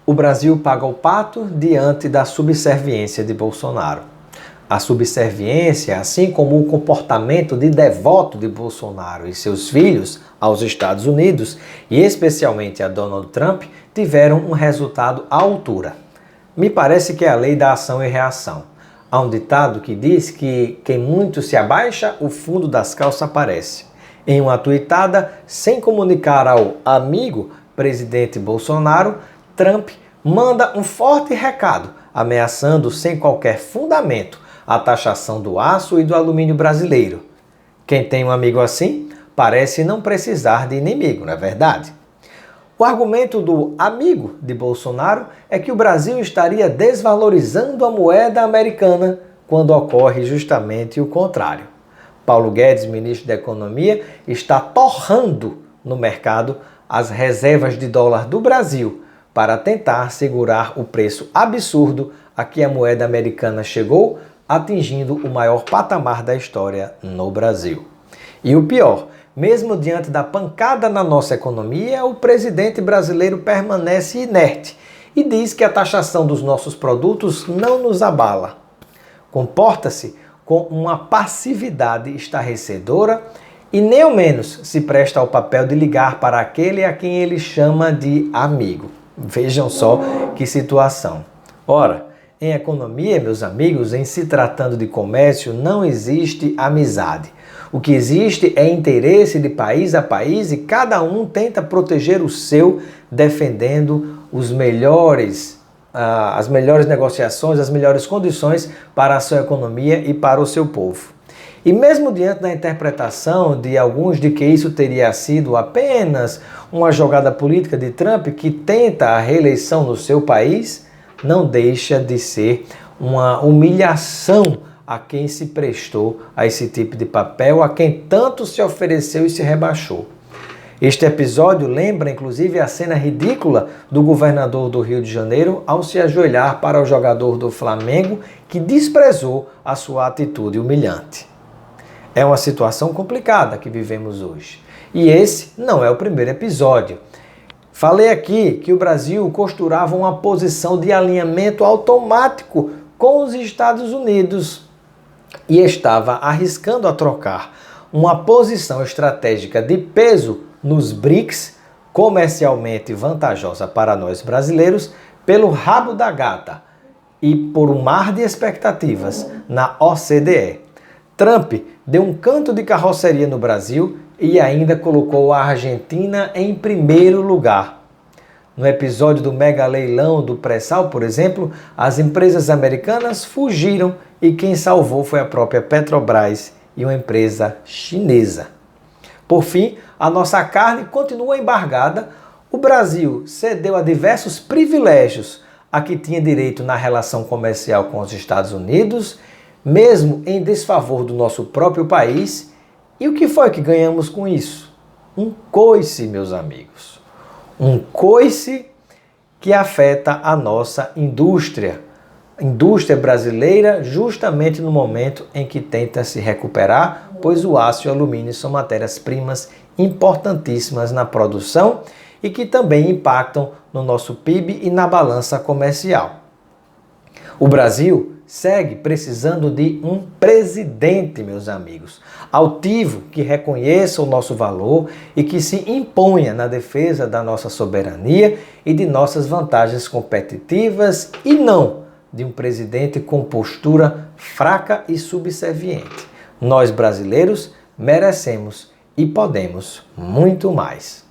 O Brasil paga o pato diante da subserviência de Bolsonaro. A subserviência, assim como o comportamento de devoto de Bolsonaro e seus filhos aos Estados Unidos, e especialmente a Donald Trump, tiveram um resultado à altura. Me parece que é a lei da ação e reação. Há um ditado que diz que quem muito se abaixa, o fundo das calças aparece. Em uma tuitada, sem comunicar ao amigo presidente Bolsonaro, Trump manda um forte recado, ameaçando sem qualquer fundamento a taxação do aço e do alumínio brasileiro. Quem tem um amigo assim parece não precisar de inimigo, não é verdade? O argumento do amigo de Bolsonaro é que o Brasil estaria desvalorizando a moeda americana, quando ocorre justamente o contrário. Paulo Guedes, ministro da Economia, está torrando no mercado as reservas de dólar do Brasil para tentar segurar o preço absurdo a que a moeda americana chegou, atingindo o maior patamar da história no Brasil. E o pior, mesmo diante da pancada na nossa economia, o presidente brasileiro permanece inerte e diz que a taxação dos nossos produtos não nos abala. Comporta-se com uma passividade estarrecedora e nem ao menos se presta ao papel de ligar para aquele a quem ele chama de amigo. Vejam só que situação. Ora, em economia, meus amigos, em se tratando de comércio, não existe amizade. O que existe é interesse de país a país e cada um tenta proteger o seu, defendendo as melhores negociações, as melhores condições para a sua economia e para o seu povo. E mesmo diante da interpretação de alguns de que isso teria sido apenas uma jogada política de Trump que tenta a reeleição no seu país, não deixa de ser uma humilhação a quem se prestou a esse tipo de papel, a quem tanto se ofereceu e se rebaixou. Este episódio lembra, inclusive, a cena ridícula do governador do Rio de Janeiro ao se ajoelhar para o jogador do Flamengo que desprezou a sua atitude humilhante. É uma situação complicada que vivemos hoje. E esse não é o primeiro episódio. Falei aqui que o Brasil costurava uma posição de alinhamento automático com os Estados Unidos e estava arriscando a trocar uma posição estratégica de peso nos BRICS, comercialmente vantajosa para nós brasileiros, pelo rabo da gata e por um mar de expectativas na OCDE. Trump deu um canto de carroceria no Brasil e ainda colocou a Argentina em primeiro lugar. No episódio do mega leilão do pré-sal, por exemplo, as empresas americanas fugiram e quem salvou foi a própria Petrobras e uma empresa chinesa. Por fim, a nossa carne continua embargada. O Brasil cedeu a diversos privilégios a que tinha direito na relação comercial com os Estados Unidos, mesmo em desfavor do nosso próprio país. E o que foi que ganhamos com isso? Um coice, meus amigos. Um coice que afeta a nossa indústria brasileira, justamente no momento em que tenta se recuperar, pois o aço e o alumínio são matérias-primas importantíssimas na produção e que também impactam no nosso PIB e na balança comercial. O Brasil segue precisando de um presidente, meus amigos, altivo, que reconheça o nosso valor e que se imponha na defesa da nossa soberania e de nossas vantagens competitivas e não de um presidente com postura fraca e subserviente. Nós brasileiros merecemos e podemos muito mais.